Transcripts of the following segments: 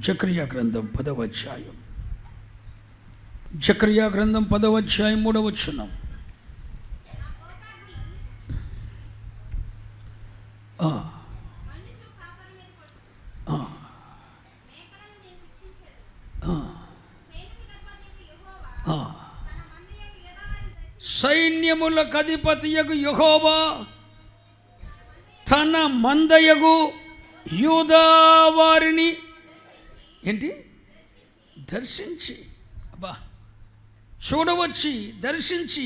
జకర్యా గ్రంథం 10వ అధ్యాయం. జకర్యా గ్రంథం 10వ అధ్యాయం 3వ వచనం. సైన్యములకు అధిపతియగు యెహోవా తన మందయగు యూదా వారిని ఏంటి దర్శించి, అబ్బా చూడవచ్చి దర్శించి,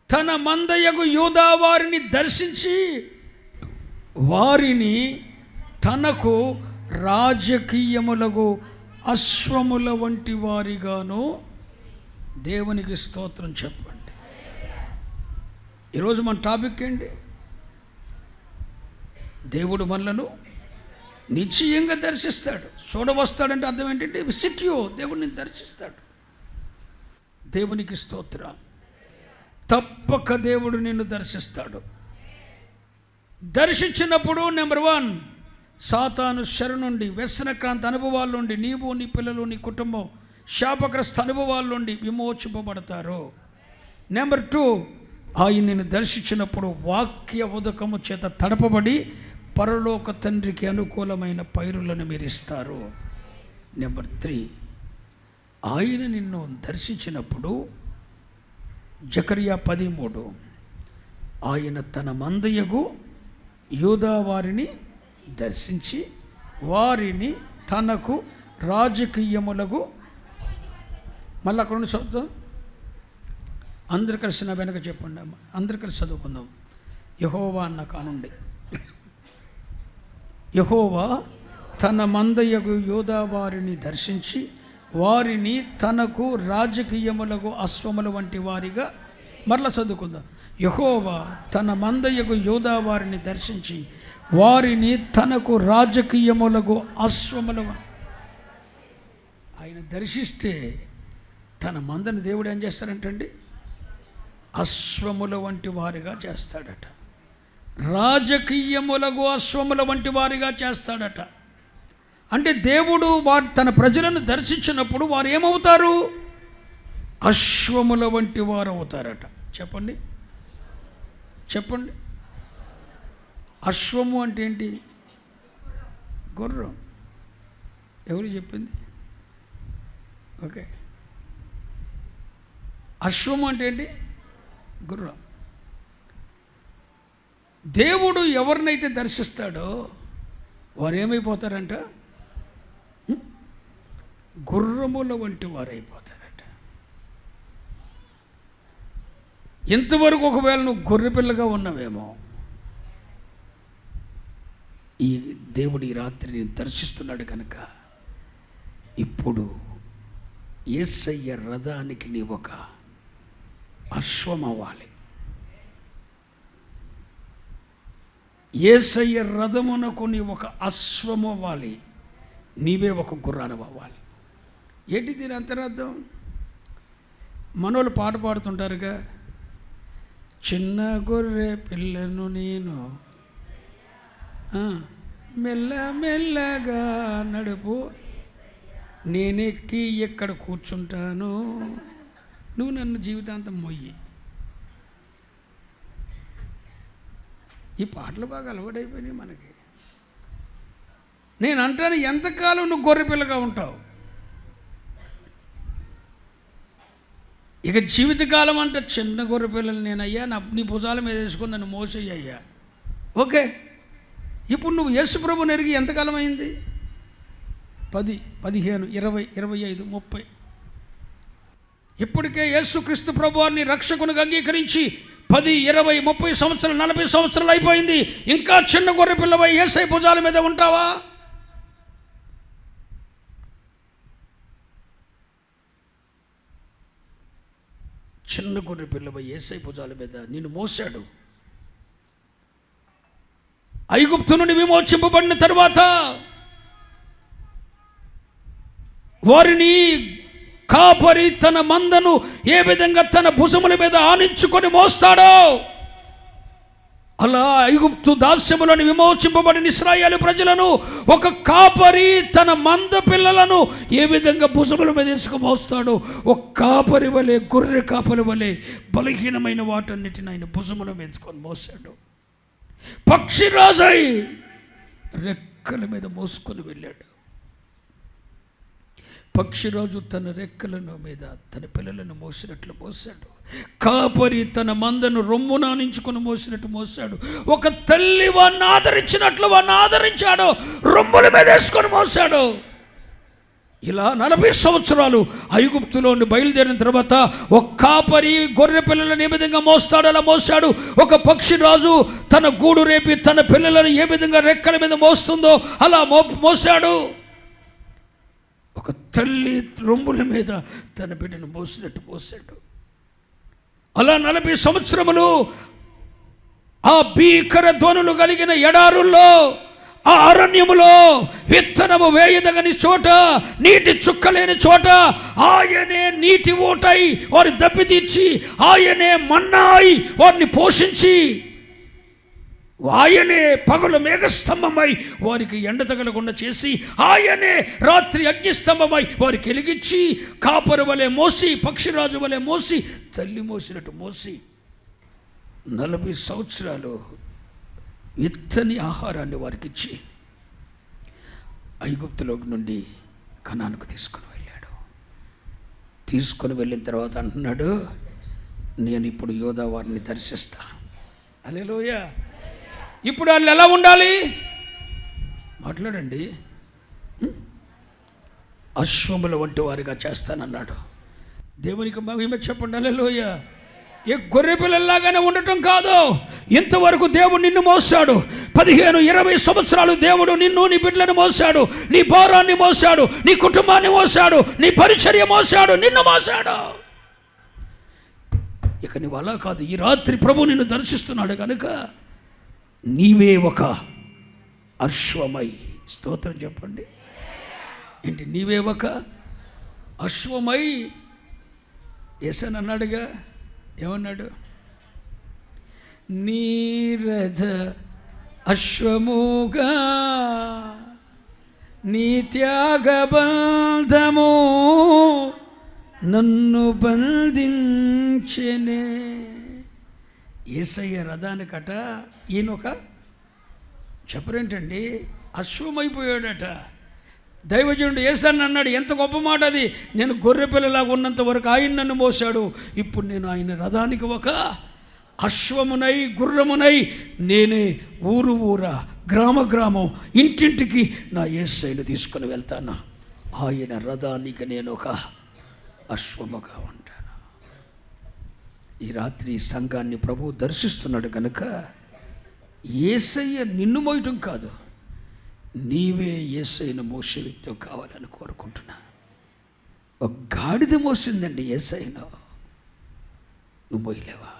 తన మందయగు యూదా వారిని దర్శించి వారిని తనకు రాజకీయములకు అశ్వముల వంటి వారిగాను. దేవునికి స్తోత్రం చెప్పండి. ఈరోజు మన టాపిక్ ఏంటి? దేవుడు మనలను నిశ్చయంగా దర్శిస్తాడు. చూడవస్తాడంటే అర్థం ఏంటంటే విజిట్ యు, దేవుడిని దర్శిస్తాడు. దేవునికి స్తోత్రం. తప్పక దేవుడు నిన్ను దర్శిస్తాడు. దర్శించినప్పుడు నెంబర్ 1, సాతాను శర నుండి, వ్యసనక్రాంతి అనుభవాల నుండి నీవు, నీ పిల్లలు, నీ కుటుంబం శాపగ్రస్త అనుభవాల నుండి విమోచింపబడతారు. నెంబర్ 2, ఆయన నిన్ను దర్శించినప్పుడు వాక్య ఉదకము చేత తడపబడి పరలోక తండ్రికి అనుకూలమైన పైరులను మీరు ఇస్తారు. నెంబర్ 3, ఆయన నిన్ను దర్శించినప్పుడు జకర్యా 10:3, ఆయన తన మందయగు యూదా వారిని దర్శించి వారిని తనకు రాజకీయములకు. మళ్ళీ అక్కడ నుండి చదువుతాం. అందరు కలిసి నా వెనక చెప్పండి అమ్మ, అందరు కలిసి చదువుకుందాం. యెహోవా అన్న కానుండి. యెహోవా తన మందయగు యూదా వారిని దర్శించి వారిని తనకు రాజకీయములకు అశ్వముల వంటి వారిగా. మరలా చదువుకుందాం. యెహోవా తన మందయగు యూదా వారిని దర్శించి వారిని తనకు రాజకీయములకు అశ్వముల. ఆయన దర్శిస్తే తన మందని దేవుడు ఏం చేస్తాడంటండి? అశ్వముల వంటి వారిగా చేస్తాడట. రాజకీయములకు అశ్వముల వంటి వారిగా చేస్తాడట. అంటే దేవుడు తన ప్రజలను దర్శించినప్పుడు వారు ఏమవుతారు? అశ్వముల వంటి వారు అవుతారట. చెప్పండి చెప్పండి. అశ్వము అంటే ఏంటి? గుర్రం. ఎవరు చెప్పింది? ఓకే. అశ్వము అంటే ఏంటి? గుర్రం. దేవుడు ఎవరినైతే దర్శిస్తాడో వారు ఏమైపోతారంట? గుర్రముల వంటి వారు అయిపోతారట. ఇంతవరకు ఒకవేళ నువ్వు గొర్రెపిల్లగా ఉన్నవేమో, ఈ దేవుడు ఈ రాత్రి దర్శిస్తున్నాడు కనుక ఇప్పుడు యేసయ్య రథానికి నీ ఒక అశ్వం అవ్వాలి. యేసయ్య రథమునకు నీ ఒక అశ్వం అవ్వాలి. నీవే ఒక గుర్రాలు అవ్వాలి. ఏంటి దీని అంతరార్థం? మనోళ్ళు పాట పాడుతుంటారుగా, చిన్న గొర్రె పిల్లను నేను మెల్ల మెల్లగా నడుపు, నేనెక్కి ఎక్కడ కూర్చుంటాను, నువ్వు నన్ను జీవితాంతం మొయ్యి. ఈ పాటలు బాగా అలవాటైపోయినాయి మనకి. నేను అంటాను, ఎంతకాలం నువ్వు గొర్రె పిల్లగా ఉంటావు? ఇక జీవితకాలం అంటే చిన్న గొర్రె పిల్లలు నేనయ్యా, నీ భుజాల మీద వేసుకొని నన్ను మోసయ్యా. ఓకే, ఇప్పుడు నువ్వు యేసు ప్రభువుని ఎరిగి ఎంతకాలం అయింది? 10, 15, 20, 25, 30. ఇప్పటికే యేసుక్రీస్తు ప్రభువారిని రక్షకునిగా అంగీకరించి 10, 20, 30 సంవత్సరాలు, 40 సంవత్సరాలు అయిపోయింది. ఇంకా చిన్న గొర్రె పిల్లవై యేసయ్య భుజాల మీద ఉంటావా? చిన్న గొర్రె పిల్లవై యేసయ్య భుజాల మీద నిన్ను మోసాడు. ఐగుప్తు నుండి విమోచింపబడిన తరువాత వారిని కాపరి తన మందను ఏ విధంగా తన భుజముల మీద ఆనించుకొని మోస్తాడో అలా ఐగుప్తు దాస్యములను విమోచింపబడిన ఇశ్రాయేలు ప్రజలను ఒక కాపరి తన మంద పిల్లలను ఏ విధంగా భుజముల మీద మోస్తాడో, ఒక కాపరి వలె, గొర్రె కాపరి వలె బలహీనమైన వాటన్నిటిని ఆయన భుజముల మీద మోసాడు. పక్షిరాజై రెక్కల మీద మోసుకొని వెళ్ళాడు. పక్షిరాజు తన రెక్కలను మీద తన పిల్లలను మోసినట్లు మోసాడు. కాపరి తన మందను రొమ్మున ఆనించుకొని మోసినట్టు మోసాడు. ఒక తల్లి వాడిని ఆదరించినట్లు వాడిని ఆదరించాడు, రొమ్ముల మీద వేసుకొని మోసాడు. ఇలా 40 సంవత్సరాలు ఐగుప్తులో నుండి బయలుదేరిన తర్వాత ఒక కాపరి గొర్రె పిల్లలను ఏ విధంగా మోస్తాడో అలా మోసాడు. ఒక పక్షిరాజు తన గూడు రేపి తన పిల్లలను ఏ విధంగా రెక్కల మీద మోస్తుందో అలా మోసాడు. ఒక తల్లి రొమ్ముల మీద తన బిడ్డను మోసినట్టు మోసాడు. అలా 40 సంవత్సరములు ఆ భీకర ధ్వనులు కలిగిన ఎడారుల్లో, ఆ అరణ్యములో, విత్తనము వేయదగని చోట, నీటి చుక్కలేని చోట ఆయనే నీటి ఊటై వారి దప్పితీర్చి, ఆయనే మన్నాయి వారిని పోషించి, ఆయనే పగలు మేఘస్తంభమై వారికి ఎండ తగలకుండా చేసి, ఆయనే రాత్రి అగ్నిస్తంభమై వారికి వెలిగించి, కాపరి వలె మోసి, పక్షిరాజు వలె మోసి, తల్లి మోసినట్టు మోసి 40 సంవత్సరాలు విత్తని ఆహారాన్ని వారికి ఇచ్చి ఐగుప్తులో నుండి కనానుకు తీసుకొని వెళ్ళాడు. తీసుకొని వెళ్ళిన తర్వాత అంటున్నాడు, నేను ఇప్పుడు యోధా వారిని దర్శిస్తా. హల్లెలూయా. ఇప్పుడు వాళ్ళు ఎలా ఉండాలి? మాట్లాడండి. అశ్వముల వంటి వారిగా చేస్తానన్నాడు. దేవునికి మహిమ చెప్పండి. హల్లెలూయా. ఏ గొర్రె పిల్లల్లాగానే ఉండటం కాదు. ఇంతవరకు దేవుడు నిన్ను మోసాడు. 15-20 సంవత్సరాలు దేవుడు నిన్ను, నీ బిడ్డలను మోసాడు, నీ భారాన్ని మోసాడు, నీ కుటుంబాన్ని మోసాడు, నీ పరిచర్య మోసాడు, నిన్ను మోసాడు. ఇక నీవు అలా కాదు. ఈ రాత్రి ప్రభు నిన్ను దర్శిస్తున్నాడు కనుక నీవే ఒక అశ్వమై, స్తోత్రం చెప్పండి. ఏంటి? నీవే ఒక అశ్వమై. యేసన్ అన్నాడుగా, ఏమన్నాడు? నీరథ అశ్వముగా నీ త్యాగబంధము నన్ను బంధించెనే. యేసయ్య రథానికట ఈయనొక చెప్పరేంటండి అశ్వమైపోయాడట. దైవజనుడు యేసన్న అన్నాడు, ఎంత గొప్ప మాట అది, నేను గొర్రె పిల్లలాగా ఉన్నంత వరకు ఆయన నన్ను మోసాడు, ఇప్పుడు నేను ఆయన రథానికి ఒక అశ్వమునై, గుర్రమునై, నేనే ఊరు ఊరా, గ్రామ గ్రామం, ఇంటింటికి నా యేసయ్యను తీసుకొని వెళ్తాను. ఆయన రథానికి నేను ఒక అశ్వముగా ఉంటాను. ఈ రాత్రి సంఘాన్ని ప్రభువు దర్శిస్తున్నాడు కనుక యేసయ్య నిన్ను మోయటం కాదు, నీవే యేసయ్యను మోసే వ్యక్తి కావాలని కోరుకుంటున్నా. ఒక గాడిద మోసిందండి యేసయ్యను, నువ్వు మోయలేవా?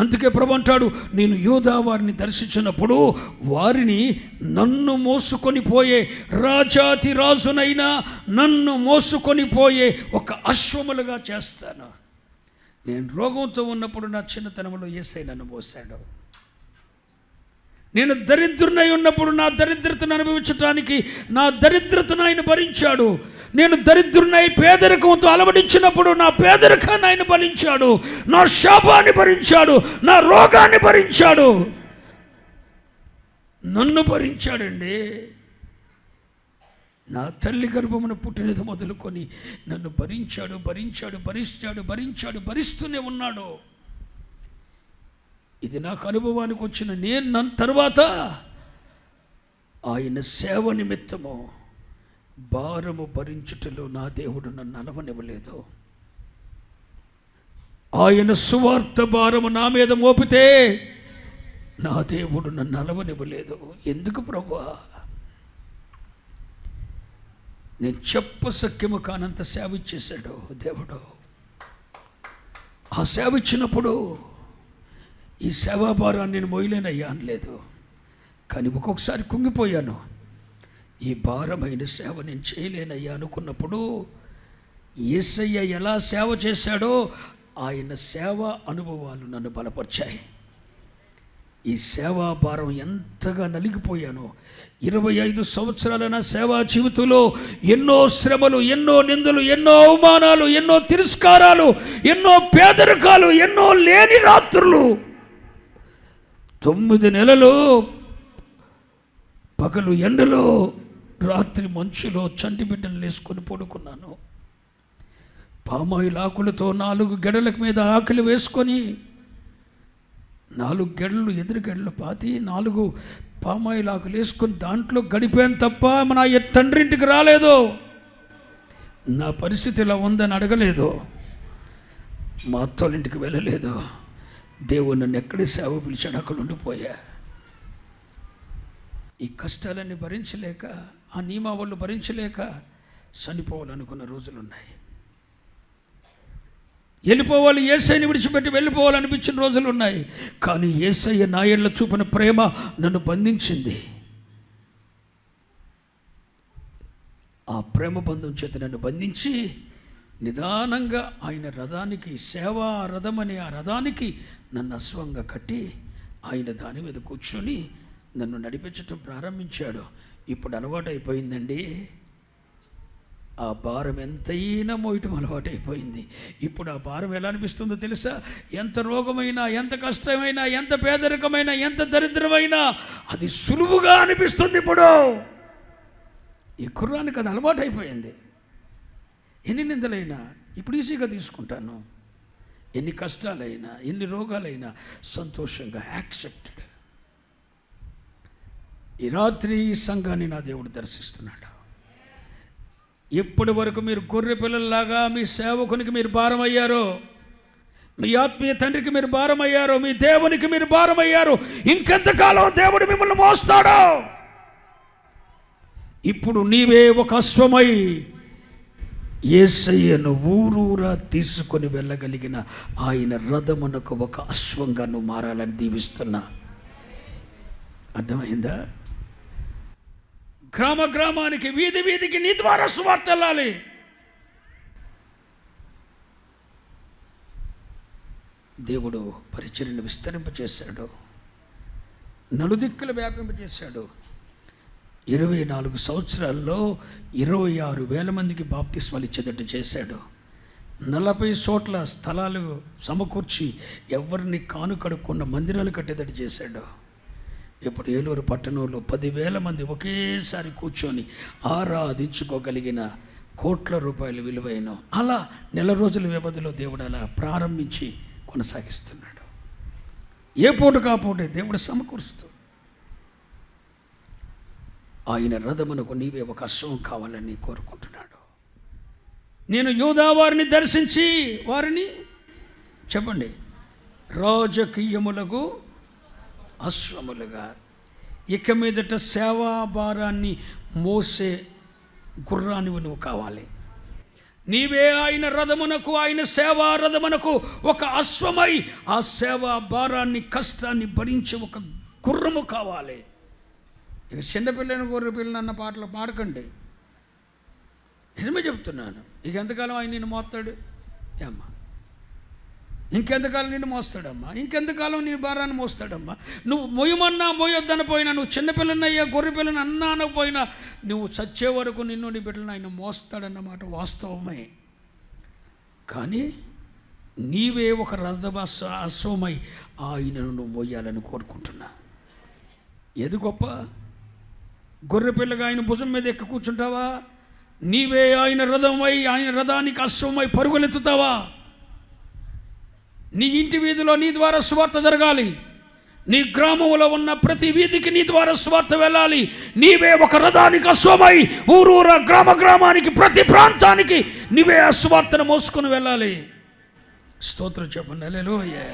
అందుకే ప్రభు అంటాడు, నేను యూదా వారిని దర్శించినప్పుడు వారిని నన్ను మోసుకొని పోయే రాజాతి రాజునైనా నన్ను మోసుకొని పోయే ఒక అశ్వములుగా చేస్తాను. నేను రోగంతో ఉన్నప్పుడు నా చిన్నతనంలో యేసయ్య నన్ను మోసాడు. నేను దరిద్రునై ఉన్నప్పుడు నా దరిద్రతను అనుభవించడానికి నా దరిద్రతను ఆయన భరించాడు. నేను దరిద్రునై పేదరికంతో అలవడించినప్పుడు నా పేదరికాన్ని ఆయన భరించాడు. నా శాపాన్ని భరించాడు, నా రోగాన్ని భరించాడు, నన్ను భరించాడండి. నా తల్లి గర్భమున పుట్టినది మొదలుకొని నన్ను భరించాడు, భరించాడు, భరిస్తాడు, భరించాడు, భరిస్తూనే ఉన్నాడు. ఇది నాకు అనుభవానికి వచ్చిన నేను తర్వాత ఆయన సేవ నిమిత్తము భారము భరించుటలో నా దేవుడు నన్ను అలవనివ్వలేదు. ఆయన సువార్త భారము నా మీద మోపితే నా దేవుడు నన్ను అలవనివ్వలేదు. ఎందుకు ప్రభువా? నేను చెప్పసఖ్యము కానంత సేవ ఇచ్చేశాడు దేవుడు. ఆ సేవ ఇచ్చినప్పుడు ఈ సేవాభారాన్ని నేను మోయలేనయ్యా అనలేదు, కానీ ఒక్కొక్కసారి కుంగిపోయాను. ఈ భారమైన సేవ నేను చేయలేనయ్యా అనుకున్నప్పుడు యేసయ్య ఎలా సేవ చేశాడో ఆయన సేవా అనుభవాలు నన్ను బలపరిచాయి. ఈ సేవా భారం ఎంతగా నలిగిపోయానో. 25 సంవత్సరాల నా సేవా జీవితంలో ఎన్నో శ్రమలు, ఎన్నో నిందలు, ఎన్నో అవమానాలు, ఎన్నో తిరస్కారాలు, ఎన్నో పేదరికాలు, ఎన్నో లేని రాత్రులు. 9 నెలలు పగలు ఎండలో, రాత్రి మంచులో చంటి బిడ్డలు వేసుకొని పడుకున్నాను. పామాయిల్ ఆకులతో 4 గెడల మీద ఆకలి వేసుకొని 4 గెడలు, ఎదురు గెడలు పాతి 4 పామాయిల్ ఆకులు వేసుకొని దాంట్లో గడిపాను తప్ప నా తండ్రింటికి రాలేదు. నా పరిస్థితి ఇలా ఉందని అడగలేదు. మా అత్తోళ్ళింటికి వెళ్ళలేదు. దేవుడు నన్ను ఎక్కడి సేవ పిలిచాడు అక్కడ ఉండిపోయా. ఈ కష్టాలన్నీ భరించలేక, ఆ నియమావళులు భరించలేక చనిపోవాలనుకున్న రోజులున్నాయి. వెళ్ళిపోవాలి, యేసయ్యని విడిచిపెట్టి వెళ్ళిపోవాలనిపించిన రోజులు ఉన్నాయి. కానీ యేసయ్య నా యేళ్ళ చూపిన ప్రేమ నన్ను బంధించింది. ఆ ప్రేమ బంధం చేత నన్ను బంధించి నిదానంగా ఆయన రథానికి, సేవా రథం అనే ఆ రథానికి నన్ను అశ్వంగా కట్టి ఆయన దాని మీద కూర్చొని నన్ను నడిపించటం ప్రారంభించాడు. ఇప్పుడు అలవాటైపోయిందండి. ఆ భారం ఎంతైనా మోయటం అలవాటైపోయింది. ఇప్పుడు ఆ భారం ఎలా అనిపిస్తుందో తెలుసా? ఎంత రోగమైనా, ఎంత కష్టమైనా, ఎంత పేదరికమైనా, ఎంత దరిద్రమైనా అది సులువుగా అనిపిస్తుంది. ఈ కుర్రానికి అది అలవాటైపోయింది. ఎన్ని నిందలైనా ఇప్పుడు ఈజీగా తీసుకుంటాను. ఎన్ని కష్టాలైనా, ఎన్ని రోగాలైనా సంతోషంగా యాక్సెప్టెడ్. ఈ రాత్రి ఈ సంఘాన్ని నా దేవుడు దర్శిస్తున్నాడు. ఎప్పటి వరకు మీరు గొర్రె పిల్లల్లాగా మీ సేవకునికి మీరు భారం అయ్యారో, మీ ఆత్మీయ తండ్రికి మీరు భారం అయ్యారో, మీ దేవునికి మీరు భారం అయ్యారు, ఇంకెంతకాలం దేవుడు మిమ్మల్ని మోస్తాడో? ఇప్పుడు నీవే ఒక అశ్వమై యేసయ్యను ఊరూరా తీసుకొని వెళ్ళగలిగిన ఆయన రథమునకు ఒక అశ్వంగా నువ్వు మారాలని దీవిస్తున్నా. అర్థమైందా? గ్రామ గ్రామానికి, వీధి వీధికి నీ ద్వారా సువార్త వెళ్ళాలి. దేవుడు పరిచర్యను విస్తరింపచేశాడు, నలుదిక్కులు వ్యాపింపచేశాడు. 24 సంవత్సరాల్లో 26,000 మందికి బాప్తిస్మాలు ఇచ్చేటట్టు చేశాడు. 40 చోట్ల స్థలాలు సమకూర్చి ఎవరిని కానుకడుక్కున్న మందిరాలు కట్టేటట్టు చేశాడు. ఇప్పుడు ఏలూరు పట్టణంలో 10,000 మంది ఒకేసారి కూర్చొని ఆరాధించుకోగలిగిన కోట్ల రూపాయల విలువైన అలా నెల రోజుల వ్యవధిలో దేవుడు అలా ప్రారంభించి కొనసాగిస్తున్నాడు. ఏ పూట కాపోతే దేవుడు సమకూరుస్తూ ఆయన రథమునకు నీవే ఒక అశ్వం కావాలని కోరుకుంటున్నాడు. నేను యూదా వారిని దర్శించి వారిని చెప్పండి రాజకీయములకు అశ్వములుగా, ఇక మీదట సేవా భారాన్ని మోసే గుర్రానివి నువ్వు కావాలి. నీవే ఆయన రథమునకు, ఆయన సేవా రథమునకు ఒక అశ్వమై ఆ సేవా భారాన్ని, కష్టాన్ని భరించే ఒక గుర్రము కావాలి. ఇక చిన్నపిల్లని గొర్రె పిల్లని అన్న పాటలు పాడకండి. నిజమే చెప్తున్నాను. ఇక ఎంతకాలం ఆయన నిన్ను మోస్తాడు? అమ్మా ఇంకెంతకాలం నిన్ను మోస్తాడమ్మా? ఇంకెంతకాలం నీ భారాన్ని మోస్తాడమ్మా? నువ్వు మొయ్యమన్నా మోయొద్దని పోయినా, నువ్వు చిన్నపిల్లనయ్యా గొర్రె పిల్లని అన్నా అనకపోయినా, నువ్వు చచ్చే వరకు నిన్ను నీ బిడ్డలను ఆయన మోస్తాడన్నమాట వాస్తవమే. కానీ నీవే ఒక అశ్వమై ఆయనను నువ్వు మోయాలని కోరుకుంటున్నా. ఏది గొప్ప? గొర్రెపిల్లగా ఆయన భుజం మీద ఎక్కి కూర్చుంటావా? నీవే ఆయన రథమై, ఆయన రథానికి అశ్వమై పరుగులెత్తుతావా? నీ ఇంటి వీధిలో నీ ద్వారా సువార్త జరగాలి. నీ గ్రామంలో ఉన్న ప్రతి వీధికి నీ ద్వారా సువార్త వెళ్ళాలి. నీవే ఒక రథానికి అశ్వమై ఊరూరా, గ్రామ గ్రామానికి, ప్రతి ప్రాంతానికి నీవే ఆ సువార్తను మోసుకొని వెళ్ళాలి. స్తోత్రం చెప్పండి. హల్లెలూయా.